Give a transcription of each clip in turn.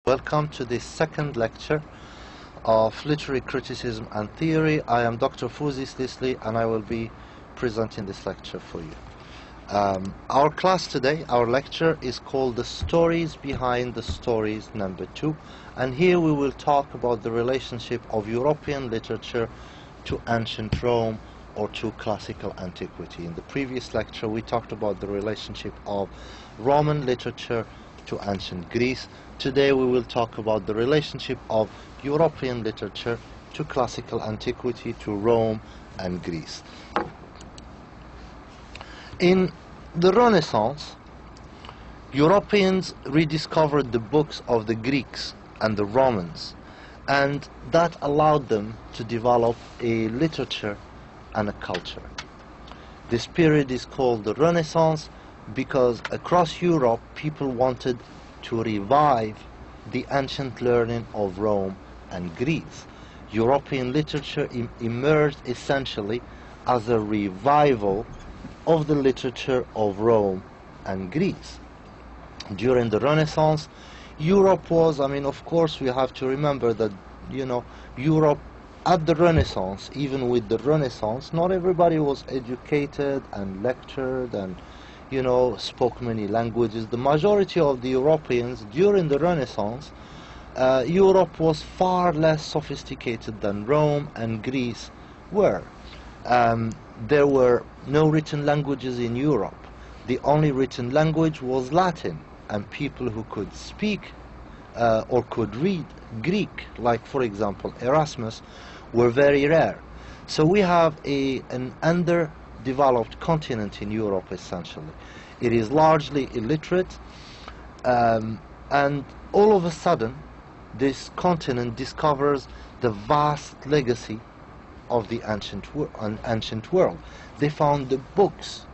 Welcome to the second lecture of Literary Criticism and Theory. I am Dr. Fawzi Slisley and I will be presenting this lecture for you. Our class today, our lecture is called The Stories Behind the Stories number 2, and here we will talk about the relationship of European literature to ancient Rome or to classical antiquity. In the previous lecture we talked about the relationship of Roman literature to ancient Greece. Today we will talk about the relationship of European literature to classical antiquity, to Rome and Greece. In the Renaissance, Europeans rediscovered the books of the Greeks and the Romans, and that allowed them to develop a literature and a culture. This period is called the Renaissance because across Europe people wanted to revive the ancient learning of Rome and Greece. European literature emerged essentially as a revival of the literature of Rome and Greece. During the Renaissance, Europe was, of course we have to remember that, Europe at the Renaissance, even with the Renaissance, not everybody was educated and lectured and spoke many languages. The majority of the Europeans during the Renaissance, Europe was far less sophisticated than Rome and Greece were. There were no written languages in Europe. The only written language was Latin, and people who could speak or could read Greek, like for example Erasmus, were very rare. So we have an underdeveloped continent in Europe essentially. It is largely illiterate, and all of a sudden this continent discovers the vast legacy of the ancient world. They found the books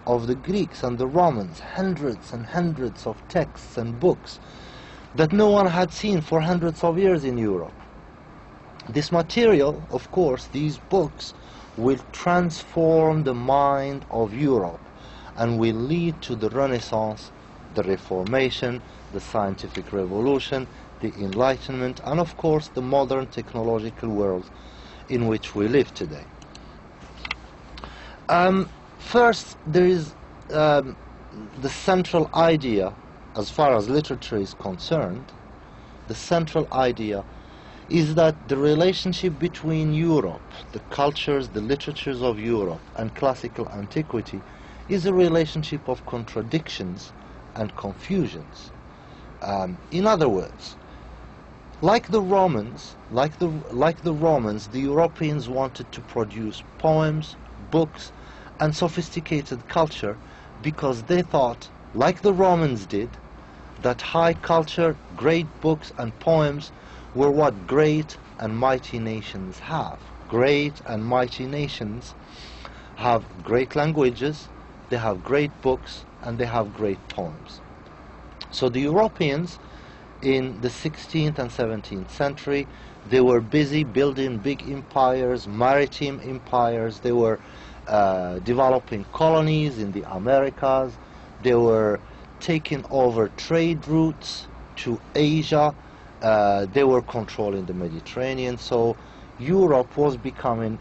of the Greeks and the Romans, hundreds and hundreds of texts and books that no one had seen for hundreds of years in Europe. This material, of course, these books will transform the mind of Europe and will lead to the Renaissance, the Reformation, the Scientific Revolution, the Enlightenment, and of course the modern technological world in which we live today. First, there is the central idea, as far as literature is concerned, the central idea is that the relationship between Europe, the cultures, the literatures of Europe, and classical antiquity is a relationship of contradictions and confusions. In other words, like the Romans, the Europeans wanted to produce poems, books, and sophisticated culture because they thought, like the Romans did, that high culture, great books and poems were what great and mighty nations have. Great and mighty nations have great languages, they have great books, and they have great poems. So the Europeans in the 16th and 17th century, they were busy building big empires, maritime empires. They were developing colonies in the Americas. They were taking over trade routes to Asia. They were controlling the Mediterranean. So Europe was becoming,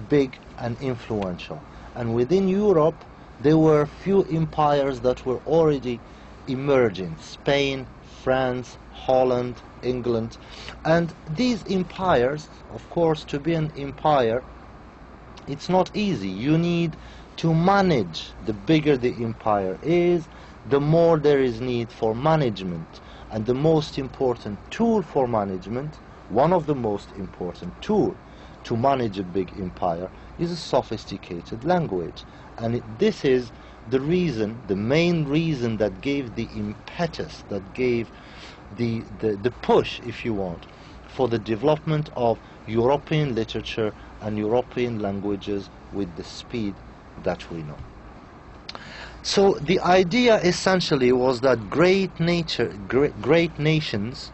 big and influential. And within Europe, there were few empires that were already emerging: Spain, France, Holland, England. And these empires, of course, to be an empire, it's not easy. You need to manage. The bigger the empire is, the more there is need for management. And the most important tool for management, one of the most important tools to manage a big empire, is a sophisticated language. And this is the reason, the main reason that gave the impetus, that gave the push, if you want, for the development of European literature and European languages with the speed that we know. So the idea essentially was that great nations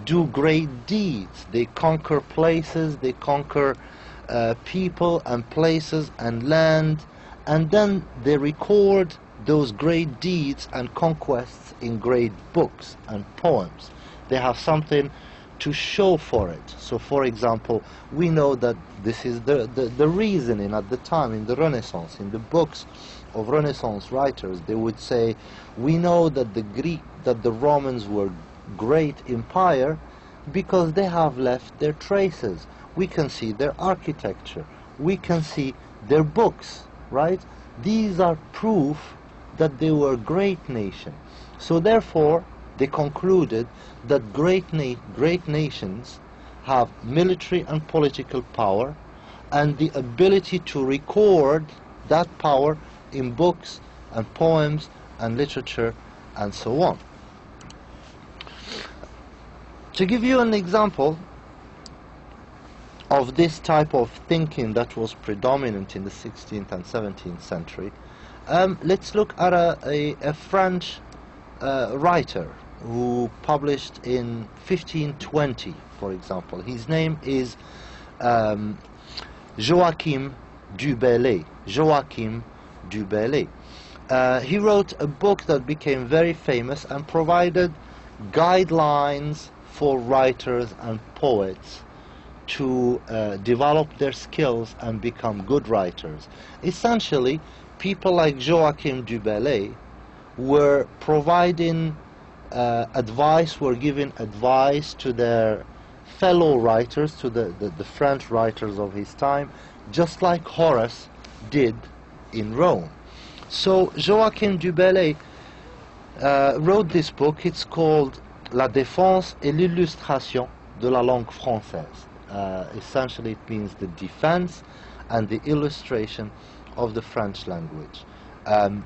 do great deeds. They conquer places, they conquer people and places and land, and then they record those great deeds and conquests in great books and poems. They have something to show for it. So, for example, we know that this is the reasoning at the time in the Renaissance. In the books of Renaissance writers, they would say, we know that the Romans were great empire because they have left their traces. We can see their architecture. We can see their books, right? These are proof that they were a great nation. So therefore, they concluded that great nations have military and political power and the ability to record that power in books and poems and literature and so on. To give you an example of this type of thinking that was predominant in the 16th and 17th century, let's look at a French writer who published in 1520, for example. His name is Joachim du Bellay. Joachim du Bellay. He wrote a book that became very famous and provided guidelines for writers and poets to develop their skills and become good writers. Essentially, people like Joachim du Bellay were providing were giving advice to their fellow writers, to the French writers of his time, just like Horace did in Rome. So Joachim du Bellay wrote this book. It's called La défense et l'illustration de la langue française. Essentially it means the defense and the illustration of the French language.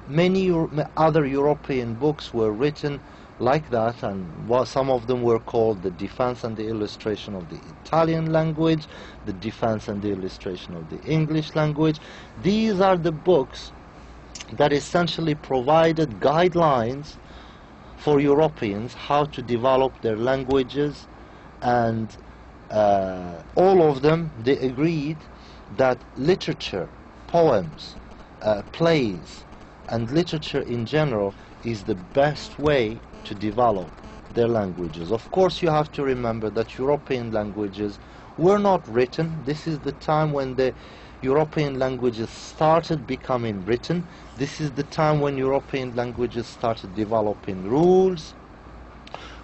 Many other European books were written like that, and some of them were called the defense and the illustration of the Italian language, the defense and the illustration of the English language. These are the books that essentially provided guidelines for Europeans how to develop their languages, and all of them, they agreed that literature, poems, plays, and literature in general is the best way to develop their languages. Of course, you have to remember that European languages were not written. This is the time when the European languages started becoming written. This is the time when European languages started developing rules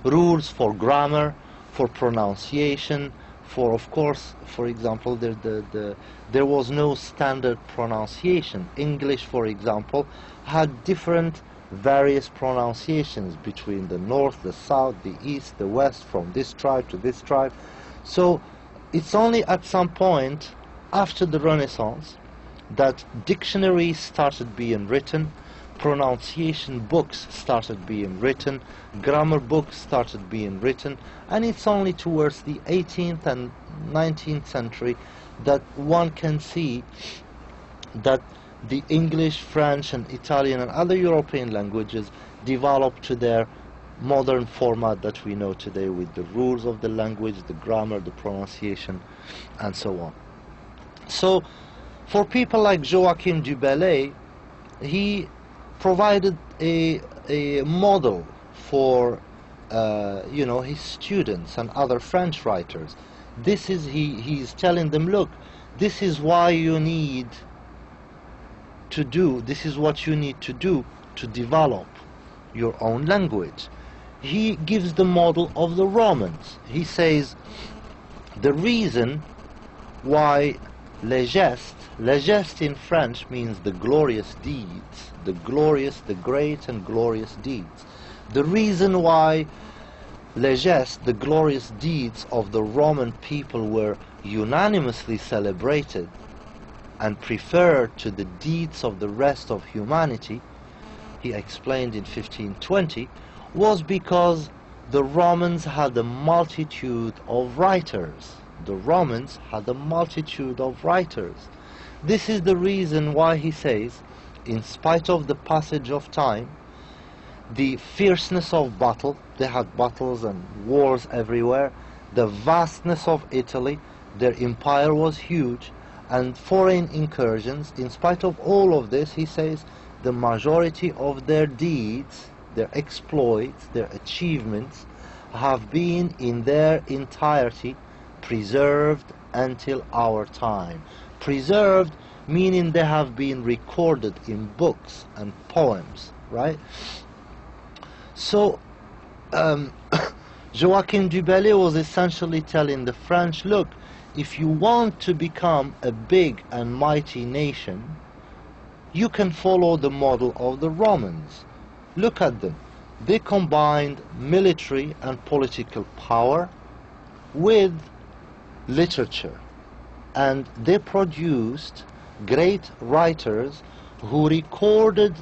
for grammar, for pronunciation, for, of course, for example, there was no standard pronunciation. English, for example, had different various pronunciations between the north, the south, the east, the west, from this tribe to this tribe. So it's only at some point after the Renaissance that dictionaries started being written, pronunciation books started being written, grammar books started being written, and it's only towards the 18th and 19th century that one can see that the English, French, and Italian and other European languages developed to their modern format that we know today, with the rules of the language, the grammar, the pronunciation, and so on. So, for people like Joachim du Bellay, he provided a model for his students and other French writers. This is he's telling them, look, this is why you need to do, this is what you need to do to develop your own language. He gives the model of the Romans. He says the reason why les gestes in French means the glorious deeds, the great and glorious deeds. The reason why les gestes, the glorious deeds of the Roman people, were unanimously celebrated and preferred to the deeds of the rest of humanity, he explained in 1520, was because the Romans had a multitude of writers. The Romans had a multitude of writers. This is the reason why he says, in spite of the passage of time, the fierceness of battle, they had battles and wars everywhere, the vastness of Italy, their empire was huge, and foreign incursions, in spite of all of this, he says, the majority of their deeds, their exploits, their achievements have been in their entirety preserved until our time. Preserved meaning they have been recorded in books and poems, right? So Joachim du Bellay was essentially telling the French, look, if you want to become a big and mighty nation, you can follow the model of the Romans. Look at them. They combined military and political power with literature, and they produced great writers who recorded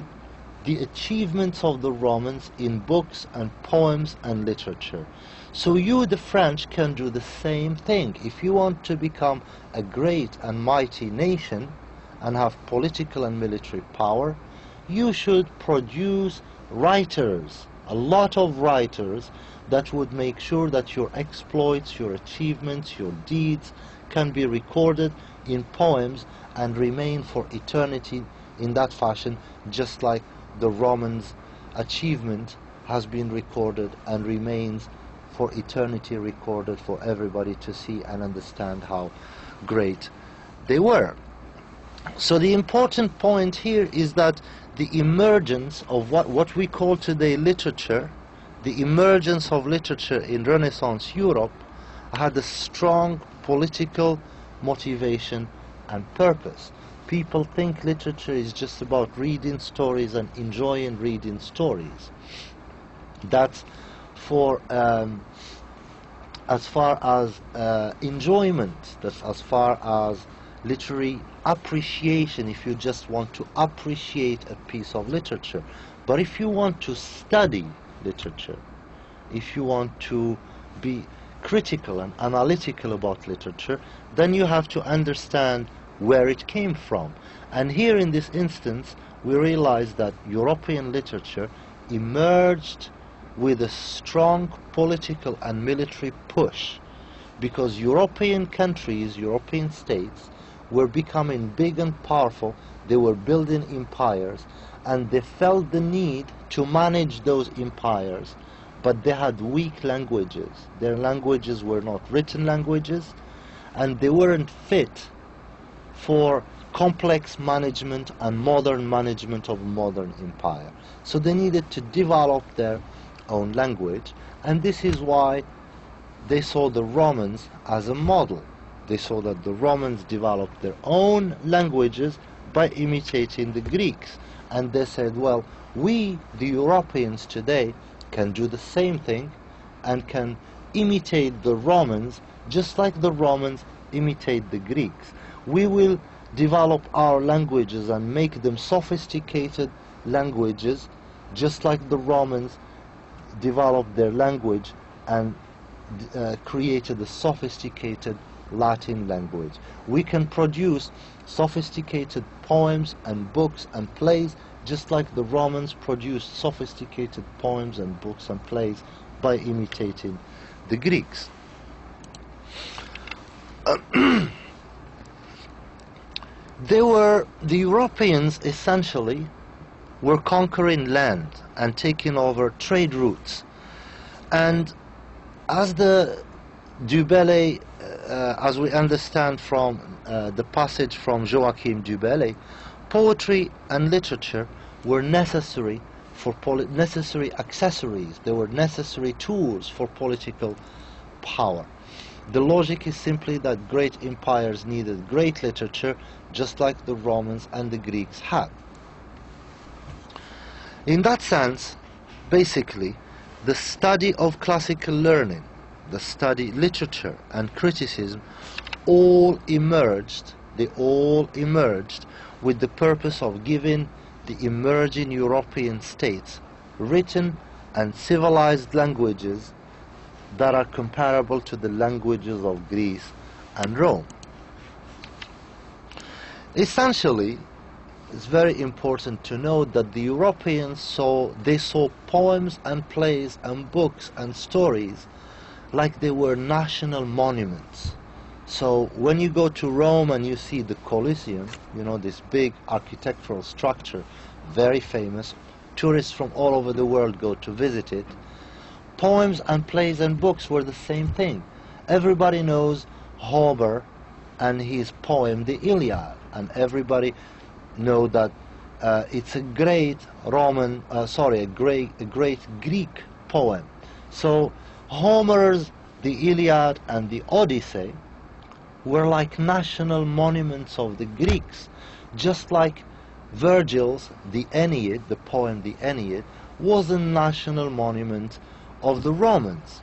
the achievements of the Romans in books and poems and literature. So you, the French, can do the same thing. If you want to become a great and mighty nation and have political and military power, you should produce writers, a lot of writers, that would make sure that your exploits, your achievements, your deeds can be recorded in poems and remain for eternity in that fashion, just like the Romans' achievement has been recorded and remains for eternity recorded for everybody to see and understand how great they were. So the important point here is that the emergence of what we call today literature, the emergence of literature in Renaissance Europe had a strong political motivation and purpose. People think literature is just about reading stories and enjoying reading stories. That's for as far as enjoyment, that's as far as literary appreciation, if you just want to appreciate a piece of literature. But if you want to study literature, if you want to be critical and analytical about literature, then you have to understand where it came from. And here in this instance, we realize that European literature emerged with a strong political and military push, because European countries, European states, were becoming big and powerful. They were building empires, and they felt the need to manage those empires, but they had weak languages. Their languages were not written languages, and they weren't fit for complex management and modern management of a modern empire. So they needed to develop their own language, and this is why they saw the Romans as a model. They saw that the Romans developed their own languages by imitating the Greeks, and they said, well, we, the Europeans today, can do the same thing and can imitate the Romans just like the Romans imitate the Greeks. We will develop our languages and make them sophisticated languages just like the Romans developed their language and created a sophisticated Latin language. We can produce sophisticated poems and books and plays just like the Romans produced sophisticated poems and books and plays by imitating the Greeks. The Europeans essentially were conquering land and taking over trade routes, and as the du Bellay, as we understand from the passage from Joachim du Bellay, poetry and literature were necessary for necessary accessories. They were necessary tools for political power. The logic is simply that great empires needed great literature, just like the Romans and the Greeks had. In that sense, basically, the study of classical learning, the study literature and criticism, all emerged with the purpose of giving the emerging European states written and civilized languages that are comparable to the languages of Greece and Rome. Essentially, it's very important to note that the Europeans saw poems and plays and books and stories like they were national monuments. So when you go to Rome and you see the Colosseum, you know, this big architectural structure very famous. Tourists from all over the world go to visit it. Poems and plays and books were the same thing. Everybody knows Homer and his poem, the Iliad, and everybody know that it's a great great Greek poem. So Homer's The Iliad and the Odyssey were like national monuments of the Greeks, just like Virgil's The Aeneid, the poem The Aeneid, was a national monument of the Romans.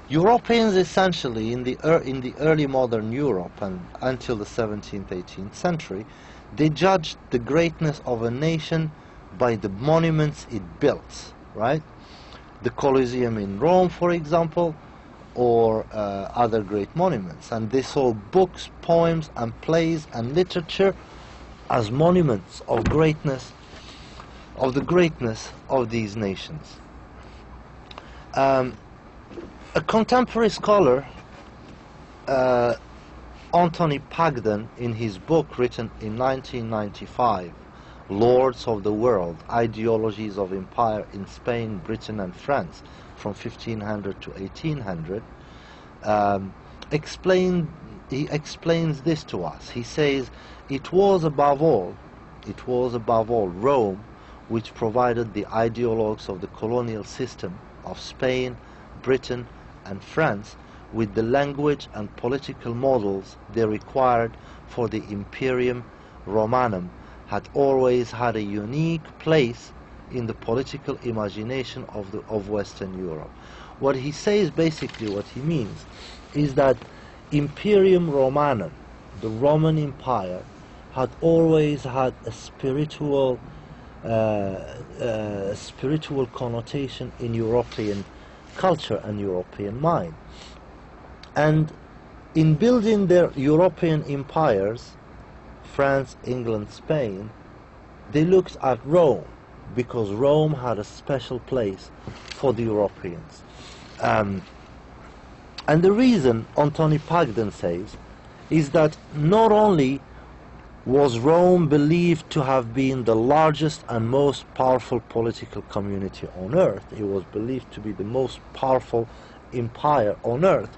Europeans essentially in the early modern Europe and until the 17th, 18th century, they judged the greatness of a nation by the monuments it built, right? The Colosseum in Rome, for example, or other great monuments. And they saw books, poems, and plays and literature as monuments of greatness, of the greatness of these nations. A contemporary scholar, Anthony Pagden, in his book written in 1995, Lords of the World, Ideologies of Empire in Spain, Britain and France from 1500 to 1800, he explains this to us. He says, it was above all Rome which provided the ideologues of the colonial system of Spain, Britain and France with the language and political models they required for the Imperium Romanum, had always had a unique place in the political imagination of Western Europe. What he says, basically what he means, is that Imperium Romanum, the Roman Empire, had always had a spiritual connotation in European culture and European mind. And in building their European empires, France, England, Spain, they looked at Rome because Rome had a special place for the Europeans. And the reason, Anthony Pagden says, is that not only was Rome believed to have been the largest and most powerful political community on earth, it was believed to be the most powerful empire on earth,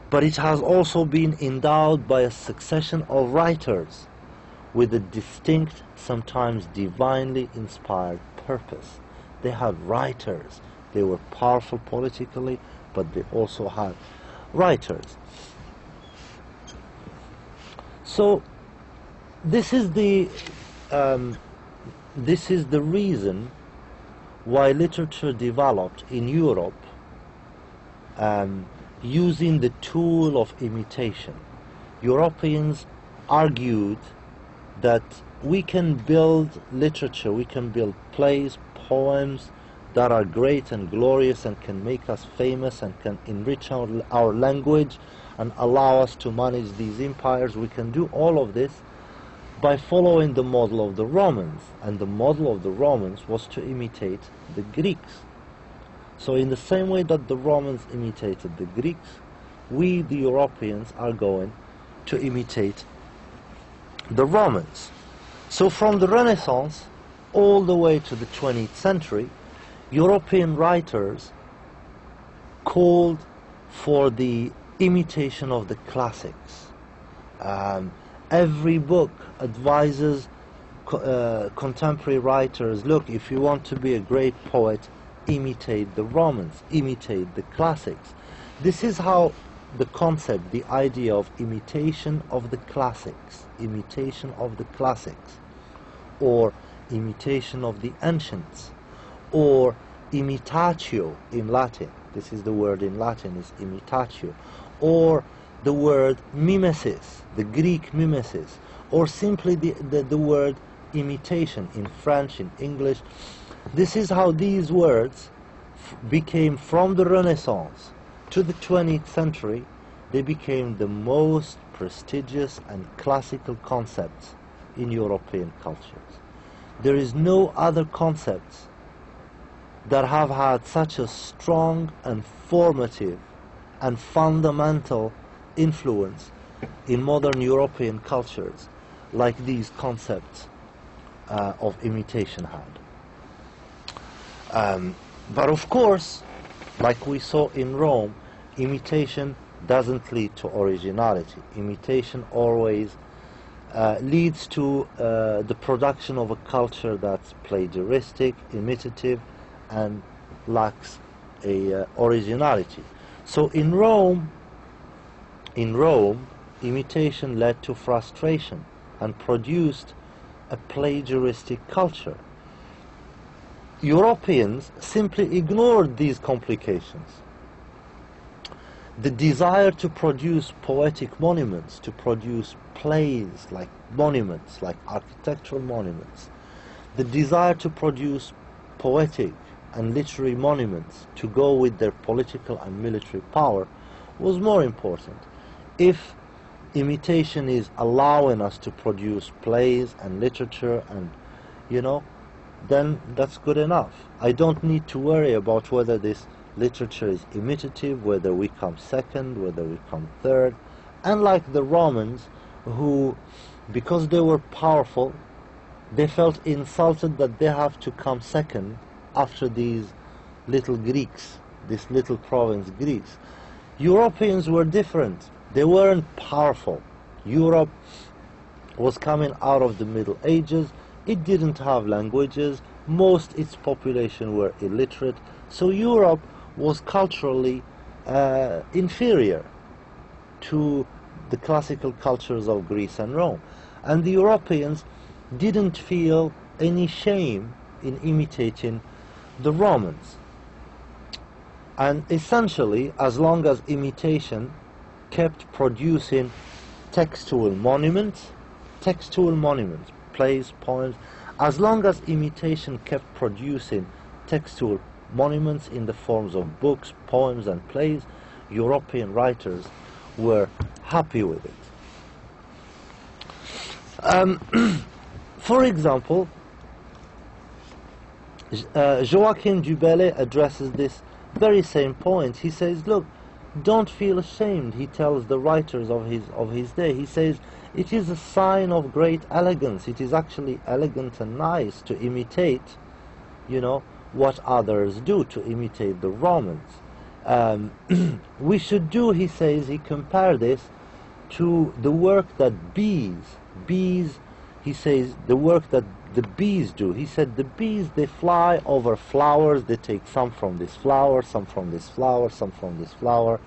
but it has also been endowed by a succession of writers with a distinct, sometimes divinely inspired purpose. They had writers. They were powerful politically, but they also had writers. So this is the reason why literature developed in Europe using the tool of imitation. Europeans argued that we can build literature, we can build plays, poems that are great and glorious and can make us famous and can enrich our language and allow us to manage these empires. We can do all of this by following the model of the Romans, and the model of the Romans was to imitate the Greeks. So in the same way that the Romans imitated the Greeks, we, the Europeans, are going to imitate the Romans. So from the Renaissance all the way to the 20th century, European writers called for the imitation of the classics. Every book advises contemporary writers, look, if you want to be a great poet, imitate the Romans, imitate the classics. This is how the concept, the idea of imitation of the classics, or imitation of the ancients, or imitatio in Latin, this is the word in Latin, is imitatio, or the word mimesis, the Greek mimesis, or simply the word imitation in French, in English. This is how these words became, from the Renaissance to the 20th century, they became the most prestigious and classical concepts in European cultures. There is no other concepts that have had such a strong and formative and fundamental influence in modern European cultures like these concepts of imitation had. But of course, like we saw in Rome, imitation doesn't lead to originality. Imitation always leads to the production of a culture that's plagiaristic, imitative, and lacks a originality. So in Rome, imitation led to frustration and produced a plagiaristic culture. Europeans simply ignored these complications. The desire to produce poetic monuments, to produce plays like monuments, like architectural monuments, the desire to produce poetic and literary monuments to go with their political and military power was more important. If imitation is allowing us to produce plays and literature and, then that's good enough. I don't need to worry about whether this literature is imitative, whether we come second, whether we come third. Unlike the Romans, who, because they were powerful, they felt insulted that they have to come second after these little Greeks, this little province Greeks. Europeans were different. They weren't powerful. Europe was coming out of the Middle Ages. It didn't have languages. Most its population were illiterate. So Europe was culturally inferior to the classical cultures of Greece and Rome. And the Europeans didn't feel any shame in imitating the Romans. And essentially, as long as imitation kept producing textual monuments, plays, poems, as long as imitation kept producing textual monuments in the forms of books, poems, and plays, European writers were happy with it. For example, Joachim du Bellay addresses this very same point. He says, look, don't feel ashamed, he tells the writers of his day. He says, it is a sign of great elegance. It is actually elegant and nice to imitate, what others do, to imitate the Romans. We should do, he says, he compared this to the work that bees, he says, the work that the bees do. He said the bees, they fly over flowers, they take some from this flower, some from this flower, some from this flower,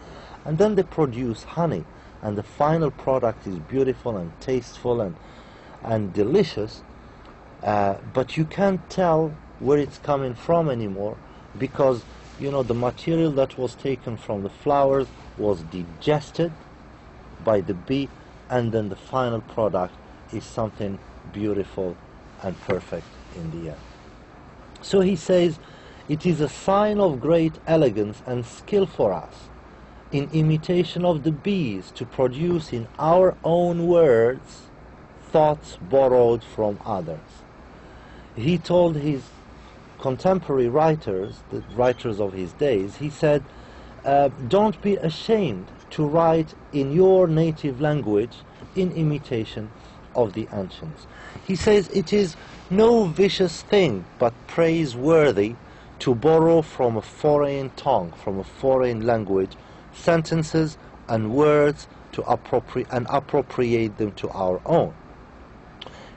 and then they produce honey, and the final product is beautiful and tasteful and delicious, but you can't tell where it's coming from anymore, because the material that was taken from the flowers was digested by the bee, and then the final product is something beautiful and perfect in the end. So he says, it is a sign of great elegance and skill for us in imitation of the bees to produce in our own words thoughts borrowed from others. He told his contemporary writers, the writers of his days, he said, don't be ashamed to write in your native language in imitation of the ancients. He says it is no vicious thing but praiseworthy to borrow from a foreign tongue, from a foreign language, sentences and words to appropriate them to our own.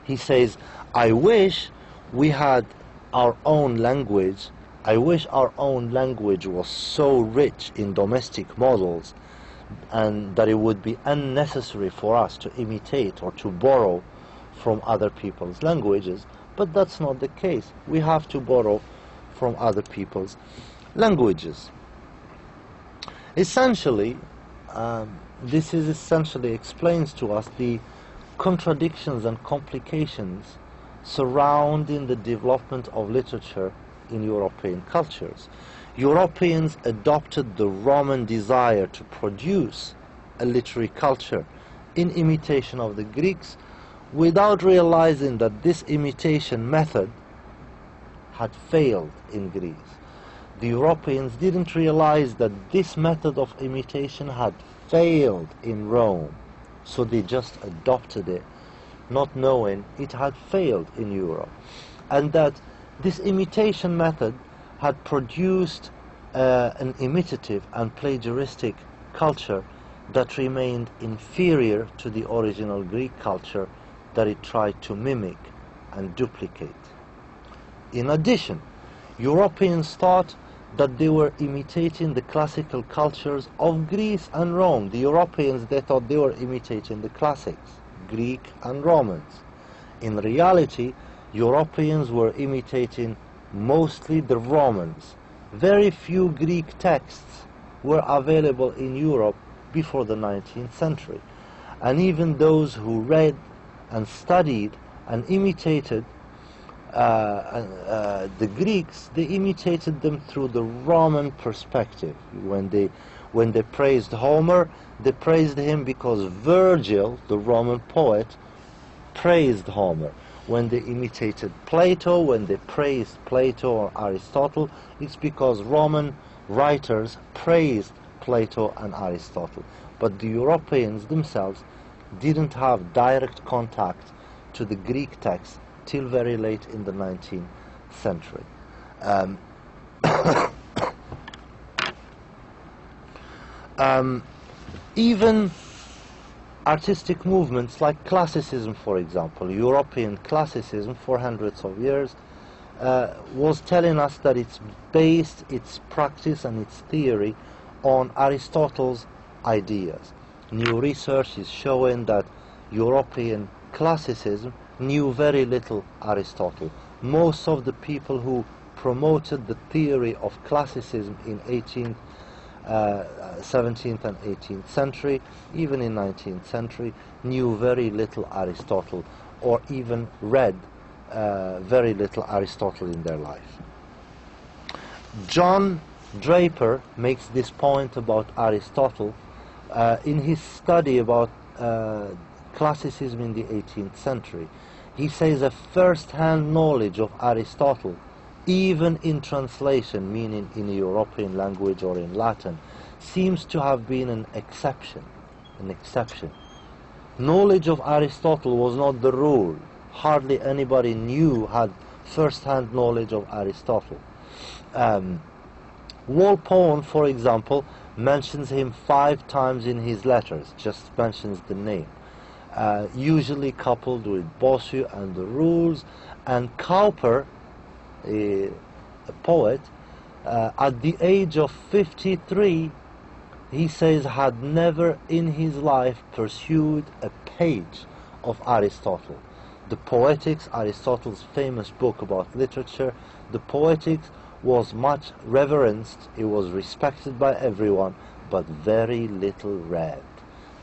He says, I wish we had our own language. I wish our own language was so rich in domestic models and that it would be unnecessary for us to imitate or to borrow from other people's languages, but that's not the case. We have to borrow from other people's languages. Essentially, this essentially explains to us the contradictions and complications surrounding the development of literature in European cultures. Europeans adopted the Roman desire to produce a literary culture in imitation of the Greeks, without realizing that this imitation method had failed in Greece. The Europeans didn't realize that this method of imitation had failed in Rome, so they just adopted it not knowing it had failed in Europe, and that this imitation method had produced an imitative and plagiaristic culture that remained inferior to the original Greek culture that it tried to mimic and duplicate. In addition, Europeans thought that they were imitating the classical cultures of Greece and Rome. The Europeans, they thought they were imitating the classics, Greek and Romans. In reality, Europeans were imitating mostly the Romans. Very few Greek texts were available in Europe before the 19th century. And even those who read and studied and imitated the Greeks, they imitated them through the Roman perspective. When they praised Homer, they praised him because Virgil, the Roman poet, praised Homer. When they imitated Plato, when they praised Plato or Aristotle, it's because Roman writers praised Plato and Aristotle. But the Europeans themselves didn't have direct contact to the Greek text till very late in the 19th century. Even artistic movements like classicism, for example, European classicism for hundreds of years, was telling us that it's based its practice and its theory on Aristotle's ideas. New research is showing that European classicism knew very little Aristotle. Most of the people who promoted the theory of classicism in 17th and 18th century, even in 19th century, knew very little Aristotle, or even read very little Aristotle in their life. John Draper makes this point about Aristotle in his study about classicism in the 18th century. He says a first-hand knowledge of Aristotle, even in translation, meaning in a European language or in Latin, seems to have been an exception. Knowledge of Aristotle was not the rule. Hardly anybody had first-hand knowledge of Aristotle. Walpole, for example, mentions him 5 times in his letters, just mentions the name. Usually coupled with Bossu and the rules, and Cowper, a poet, at the age of 53, he says had never in his life pursued a page of Aristotle. The Poetics, Aristotle's famous book about literature, the Poetics was much reverenced, it was respected by everyone, but very little read.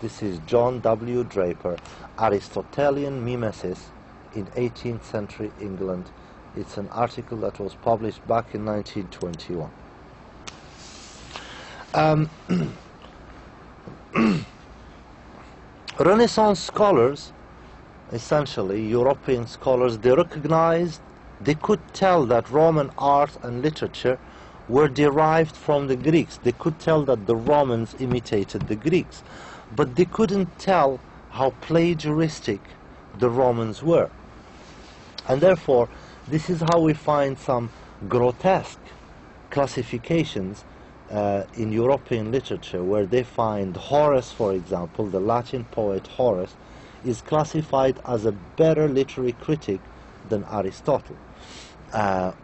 This is John W. Draper, Aristotelian Mimesis in 18th century England. It's an article that was published back in 1921. Renaissance scholars, essentially European scholars, they recognized, they could tell that Roman art and literature were derived from the Greeks. They could tell that the Romans imitated the Greeks, but they couldn't tell how plagiaristic the Romans were. And therefore, this is how we find some grotesque classifications in European literature, where they find Horace, for example, the Latin poet Horace, is classified as a better literary critic than Aristotle.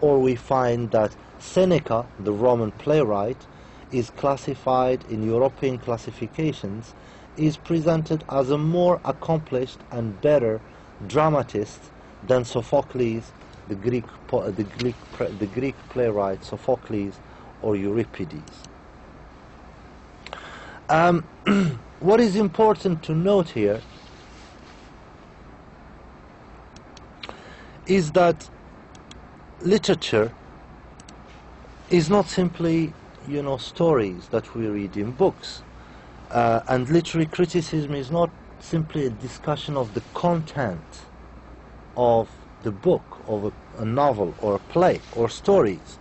Or we find that Seneca, the Roman playwright, is classified in European classifications, is presented as a more accomplished and better dramatist than Sophocles, the Greek playwright Sophocles or Euripides. What is important to note here is that literature is not simply, stories that we read in books. And literary criticism is not simply a discussion of the content of the book, of a novel or a play or stories.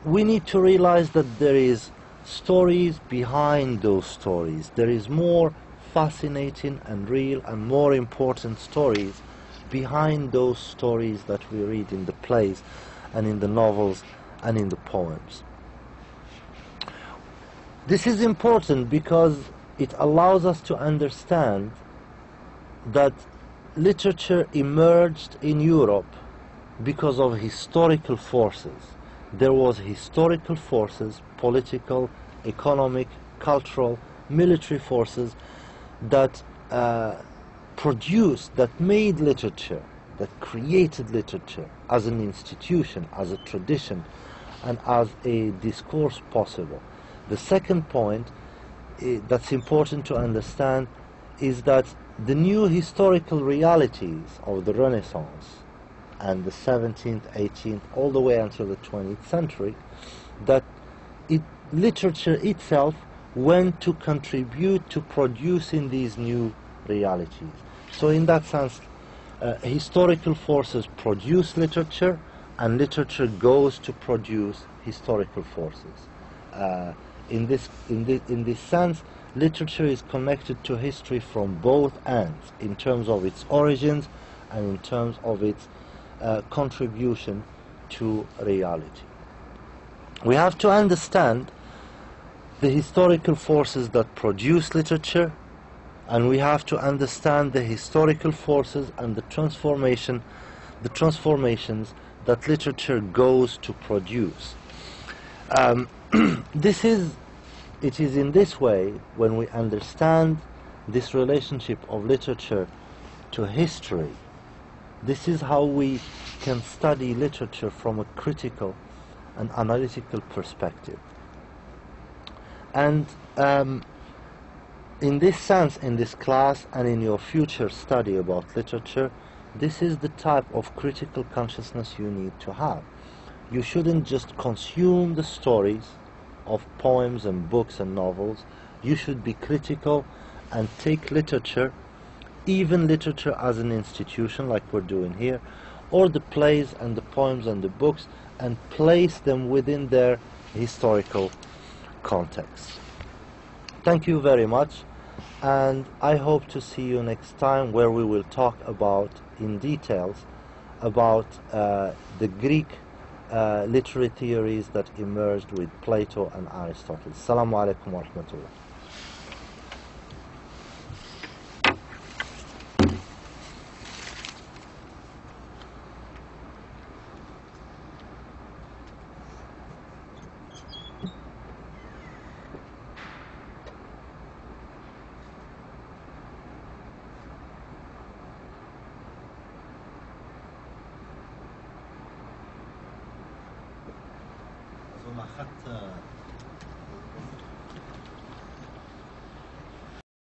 We need to realize that there is stories behind those stories. There is more fascinating and real and more important stories behind those stories that we read in the plays and in the novels and in the poems. This is important because it allows us to understand that literature emerged in Europe because of historical forces. There was historical forces, political, economic, cultural, military forces that produced, that made literature, that created literature as an institution, as a tradition, and as a discourse possible. The second point that's important to understand is that the new historical realities of the Renaissance and the 17th, 18th, all the way until the 20th century, that literature itself went to contribute to producing these new realities. So in that sense, historical forces produce literature, and literature goes to produce historical forces. In this sense, literature is connected to history from both ends, in terms of its origins and in terms of its contribution to reality. We have to understand the historical forces that produce literature, and we have to understand the historical forces and the transformations that literature goes to produce. It is in this way, when we understand this relationship of literature to history, this is how we can study literature from a critical and analytical perspective. And in this sense, in this class and in your future study about literature, this is the type of critical consciousness you need to have. You shouldn't just consume the stories of poems and books and novels. You should be critical and take literature, even literature as an institution like we're doing here, or the plays and the poems and the books, and place them within their historical context. Thank you very much, and I hope to see you next time, where we will talk about in details about the Greek literary theories that emerged with Plato and Aristotle. Assalamu alaikum wa rahmatullah. ما أخذت